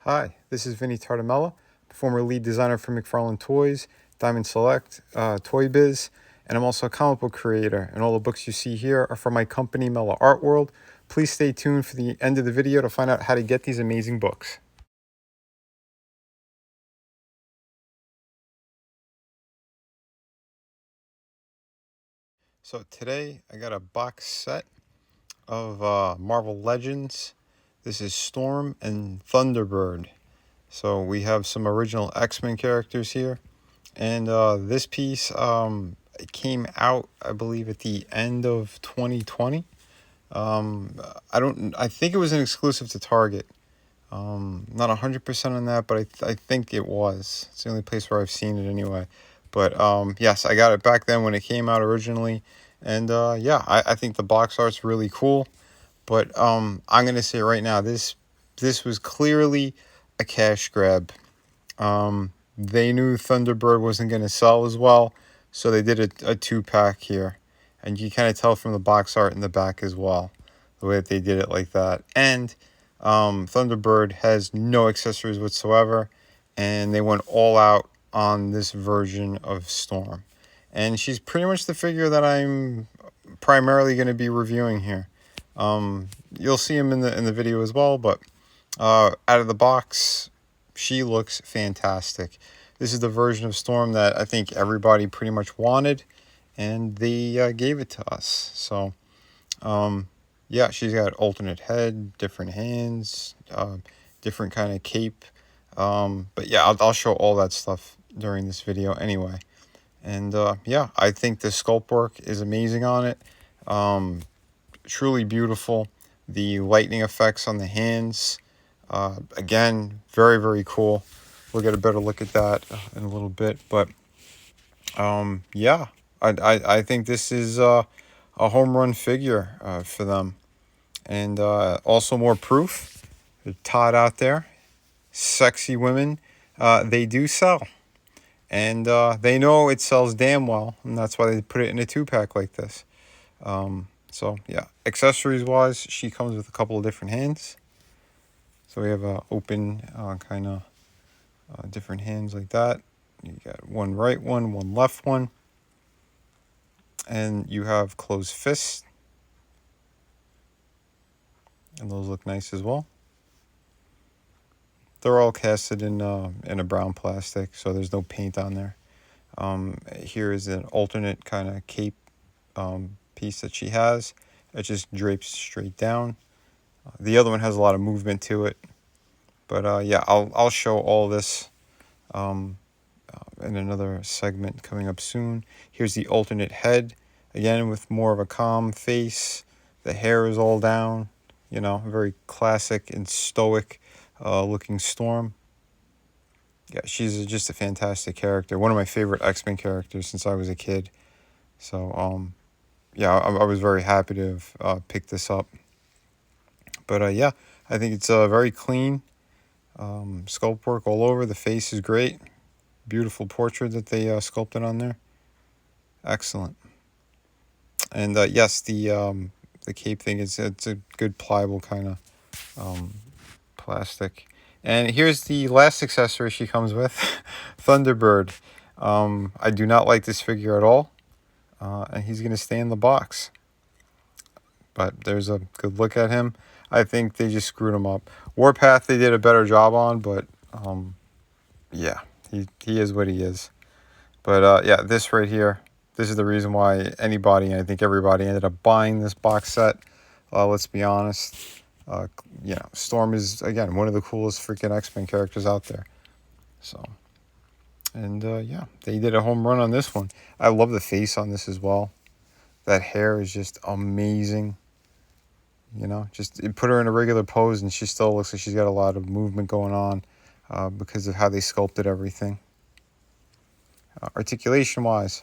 Hi, this is Vinnieart, former lead designer for McFarlane Toys, Diamond Select, Toy Biz, and I'm also a comic book creator, and all the books you see here are from my company, Mellow Art World. Please stay tuned for the end of the video to find out how to get these amazing books. So today I got a box set of Marvel Legends. This is Storm and Thunderbird. So we have some original X-Men characters here. And this piece it came out, I believe, at the end of 2020. I think it was an exclusive to Target. Not 100% on that, but I think it was. It's the only place where I've seen it anyway. But yes, I got it back then when it came out originally. And yeah, I think the box art's really cool. But I'm gonna say right now, this was clearly a cash grab. They knew Thunderbird wasn't going to sell as well, so they did a two-pack here. And you kind of tell from the box art in the back as well, the way that they did it like that. And Thunderbird has no accessories whatsoever, and they went all out on this version of Storm. And she's pretty much the figure that I'm primarily going to be reviewing here. You'll see him in the video as well, but out of the box, she looks fantastic. This is the version of Storm that I think everybody pretty much wanted, and they gave it to us. So, yeah, she's got alternate head, different hands, different kind of cape. But yeah, I'll show all that stuff during this video anyway. And yeah, I think the sculpt work is amazing on it. Truly beautiful. The lightning effects on the hands. Again, very, very cool. We'll get a better look at that in a little bit. But yeah, I think this is a home run figure for them. And also more proof. Todd out there. Sexy women. They do sell. And they know it sells damn well. And that's why they put it in a two-pack like this. So, yeah. Accessories-wise, she comes with a couple of different hands. So we have a open kind of different hands like that. You got one right one left one. And you have closed fists. And those look nice as well. They're all casted in a brown plastic, so there's no paint on there. Here is an alternate kind of cape piece that she has. It just drapes straight down. The other one has a lot of movement to it. But yeah, I'll show all this in another segment coming up soon. Here's the alternate head, again with more of a calm face. The hair is all down, you know, very classic and stoic looking Storm. Yeah, she's just a fantastic character. One of my favorite X-Men characters since I was a kid. So yeah, I was very happy to have picked this up. But yeah, I think it's very clean. Sculpt work all over. The face is great. Beautiful portrait that they sculpted on there. Excellent. And yes, the cape thing it's a good pliable kind of plastic. And here's the last accessory she comes with, Thunderbird. I do not like this figure at all, and he's going to stay in the box. But there's a good look at him. I think they just screwed him up. Warpath they did a better job on, but yeah, he is what he is. But yeah, this right here, this is the reason why anybody, and I think everybody, ended up buying this box set. Let's be honest. You know, Storm is, again, one of the coolest freaking X-Men characters out there. So, and yeah, they did a home run on this one. I love the face on this as well. That hair is just amazing. You know, just put her in a regular pose and she still looks like she's got a lot of movement going on because of how they sculpted everything. Articulation-wise,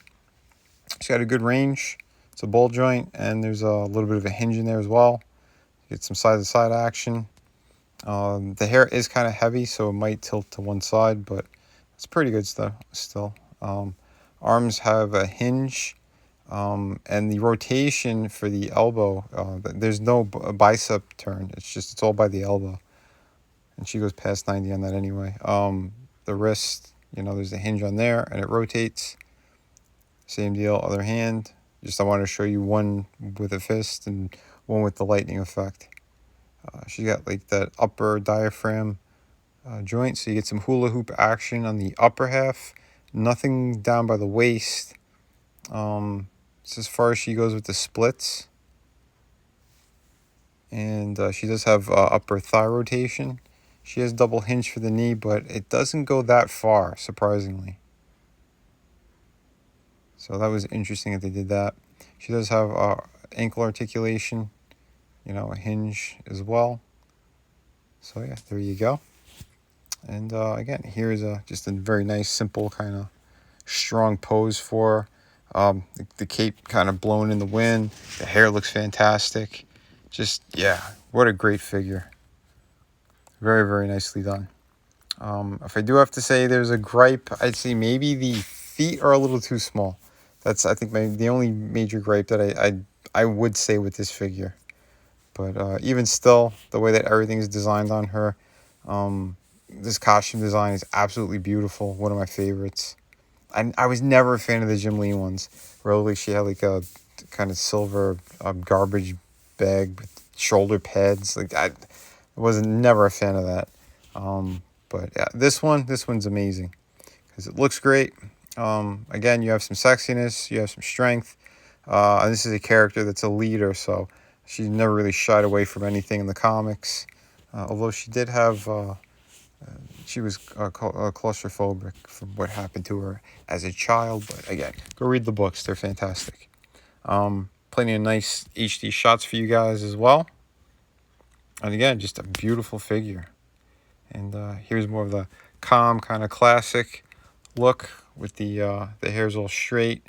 she's got a good range. It's a ball joint, and there's a little bit of a hinge in there as well. Get some side-to-side action. The hair is kind of heavy, so it might tilt to one side, but it's pretty good stuff still. Arms have a hinge, and the rotation for the elbow, there's no bicep turn. It's all by the elbow. and she goes past 90 on that anyway. The wrist, you know, there's a hinge on there, and it rotates. Same deal, other hand. Just I wanted to show you one with a fist and one with the lightning effect. She got like that upper diaphragm joint, so you get some hula hoop action on the upper half. Nothing down by the waist. It's as far as she goes with the splits. And she does have upper thigh rotation. She has double hinge for the knee, but it doesn't go that far, surprisingly. So that was interesting that they did that. She does have ankle articulation, you know, a hinge as well. So yeah, there you go. And again, here's just a very nice, simple kind of strong pose for her. The cape kind of blown in the wind. The hair looks fantastic. Just, yeah, what a great figure. Very, very nicely done. If I do have to say there's a gripe, I'd say maybe the feet are a little too small. That's, I think, the only major gripe that I would say with this figure. But even still, the way that everything is designed on her, this costume design is absolutely beautiful. One of my favorites. I was never a fan of the Jim Lee ones. Really, she had like a kind of silver garbage bag with shoulder pads. Like I was never a fan of that. But yeah, this one's amazing because it looks great. Again, you have some sexiness, you have some strength. And this is a character that's a leader, so she's never really shied away from anything in the comics. Although she did have, she was claustrophobic from what happened to her as a child. But again, go read the books; they're fantastic. Plenty of nice HD shots for you guys as well. And again, just a beautiful figure. And here's more of the calm kind of classic look with the hair's all straight.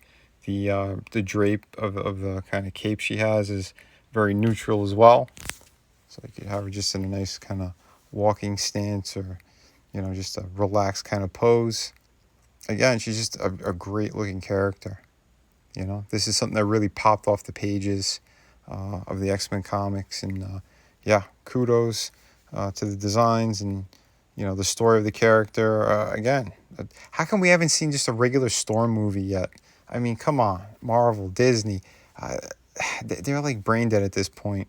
The drape of the kind of cape she has is very neutral as well. So you could have her just in a nice kind of walking stance, or, you know, just a relaxed kind of pose. Again, she's just a great looking character. You know, this is something that really popped off the pages of the X-Men comics. And yeah, kudos to the designs and, you know, the story of the character. Again, how come we haven't seen just a regular Storm movie yet? I mean, come on, Marvel, Disney, they're like brain dead at this point.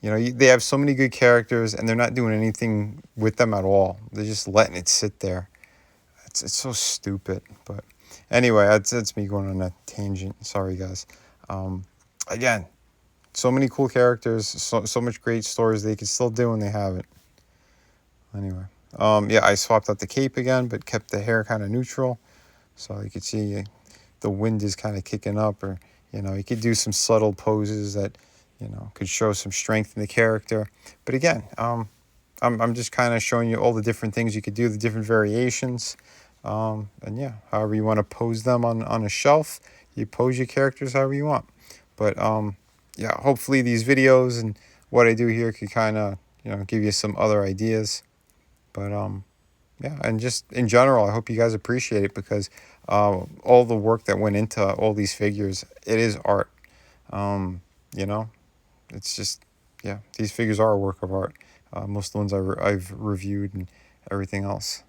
You know, they have so many good characters, and they're not doing anything with them at all. They're just letting it sit there. It's so stupid. But anyway, that's me going on a tangent. Sorry, guys. Again, so many cool characters, so much great stories they could still do, and they haven't. Anyway, yeah, I swapped out the cape again, but kept the hair kind of neutral. So you could see the wind is kind of kicking up, or, you know, you could do some subtle poses that, you know, could show some strength in the character. But again, I'm just kind of showing you all the different things you could do, the different variations. And yeah, however you want to pose them on a shelf, you pose your characters however you want. But yeah, hopefully these videos and what I do here could kind of, you know, give you some other ideas. But yeah, and just in general, I hope you guys appreciate it, because all the work that went into all these figures, it is art. You know, it's just, yeah, these figures are a work of art. Most of the ones I've reviewed and everything else.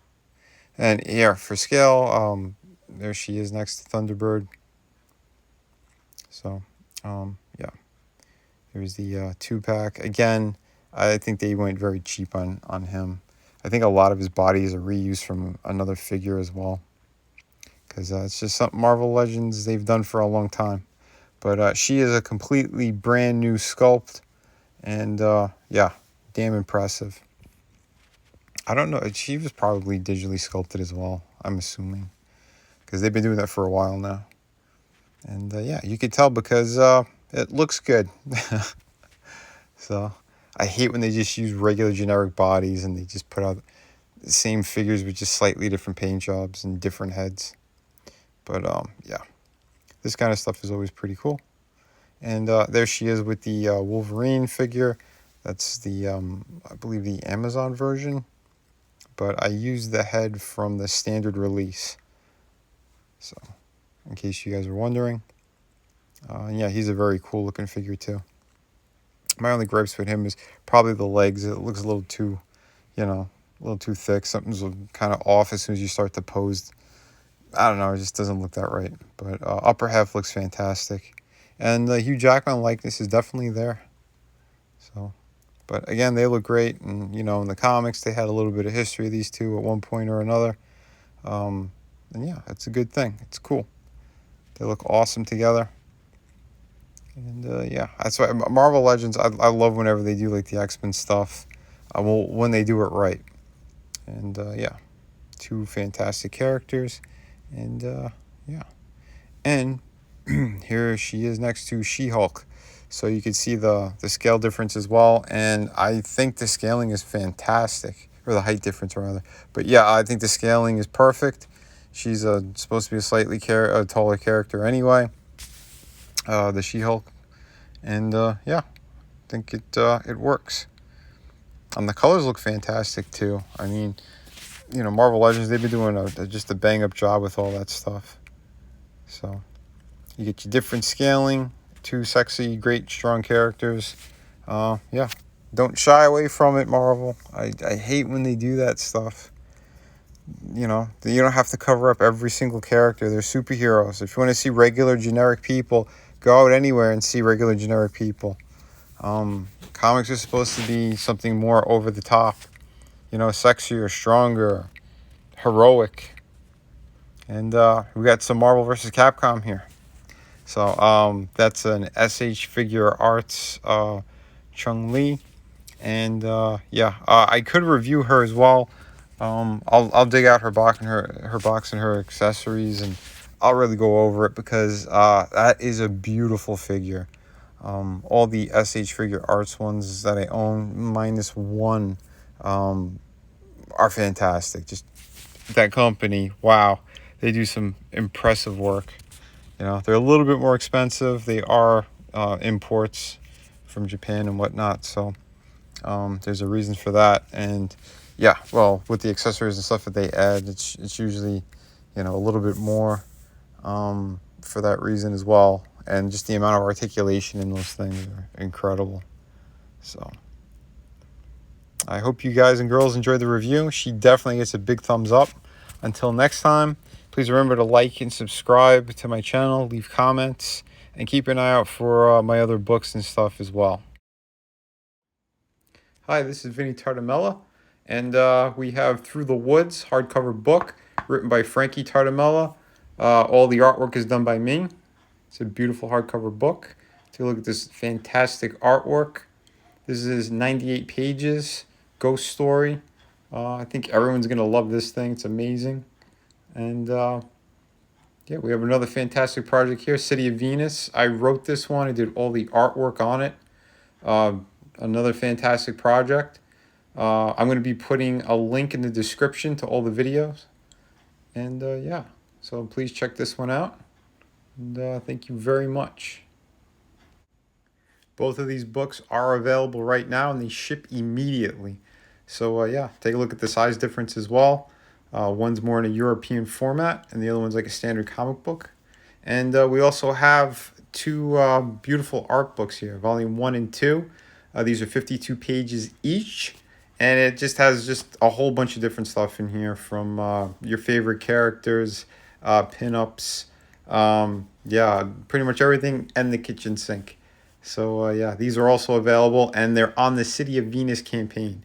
And yeah, for scale, there she is next to Thunderbird. So, yeah, here's the 2-pack. Again, I think they went very cheap on him. I think a lot of his body is a reuse from another figure as well, because it's just something Marvel Legends they've done for a long time. But she is a completely brand new sculpt, and yeah, damn impressive. I don't know, she was probably digitally sculpted as well, I'm assuming, because they've been doing that for a while now. And yeah, you could tell because it looks good. So I hate when they just use regular generic bodies and they just put out the same figures with just slightly different paint jobs and different heads. But yeah, this kind of stuff is always pretty cool. And there she is with the Wolverine figure. That's the, I believe, the Amazon version. But I used the head from the standard release. So, in case you guys are wondering. Yeah, he's a very cool looking figure too. My only gripes with him is probably the legs. It looks a little too, you know, a little too thick. Something's kind of off as soon as you start to pose. I don't know, it just doesn't look that right. But upper half looks fantastic. And the Hugh Jackman likeness is definitely there. So, but again, they look great. And, you know, in the comics, they had a little bit of history of these two at one point or another. And yeah, it's a good thing. It's cool. They look awesome together. And yeah, that's why Marvel Legends, I love whenever they do like the X-Men stuff. Well, when they do it right. And yeah, two fantastic characters. And yeah. And here she is next to She-Hulk. So you can see the scale difference as well. And I think the scaling is fantastic. Or the height difference, rather. But yeah, I think the scaling is perfect. She's supposed to be a slightly taller character anyway. The She-Hulk. And yeah, I think it works. The colors look fantastic too. I mean, you know, Marvel Legends, they've been doing just a bang-up job with all that stuff. So you get your different scaling, two sexy, great, strong characters. Yeah, don't shy away from it, Marvel. I hate when they do that stuff. You know, you don't have to cover up every single character. They're superheroes. If you want to see regular, generic people, go out anywhere and see regular, generic people. Comics are supposed to be something more over the top. You know, sexier, stronger, heroic. And we got some Marvel vs. Capcom here. So that's an SH Figure Arts Chung-Li. And yeah, I could review her as well. I'll dig out her box and her accessories, and I'll really go over it because that is a beautiful figure. All the SH Figure Arts ones that I own, minus one, are fantastic. Just that company, wow, they do some impressive work. You know, they're a little bit more expensive. They are imports from Japan and whatnot, so there's a reason for that. And yeah, well, with the accessories and stuff that they add, it's usually, you know, a little bit more for that reason as well. And just the amount of articulation in those things are incredible. So I hope you guys and girls enjoyed the review. She definitely gets a big thumbs up. Until next time, please remember to like and subscribe to my channel, leave comments, and keep an eye out for my other books and stuff as well. Hi, this is Vinnie and we have Through the Woods hardcover book written by Frankie Tartamella. All the artwork is done by me. It's a beautiful hardcover book. Take a look at this fantastic artwork. This is 98 pages, ghost story. I think everyone's going to love this thing. It's amazing. And yeah, we have another fantastic project here, City of Venus. I wrote this one. I did all the artwork on it. Another fantastic project. I'm going to be putting a link in the description to all the videos. And yeah, so please check this one out. And thank you very much. Both of these books are available right now and they ship immediately. So yeah, take a look at the size difference as well. One's more in a European format and the other one's like a standard comic book. And we also have two beautiful art books here, volume 1 and 2. These are 52 pages each. And it just has just a whole bunch of different stuff in here, from your favorite characters, pinups, yeah, pretty much everything, and the kitchen sink. So yeah, these are also available, and they're on the City of Venus campaign.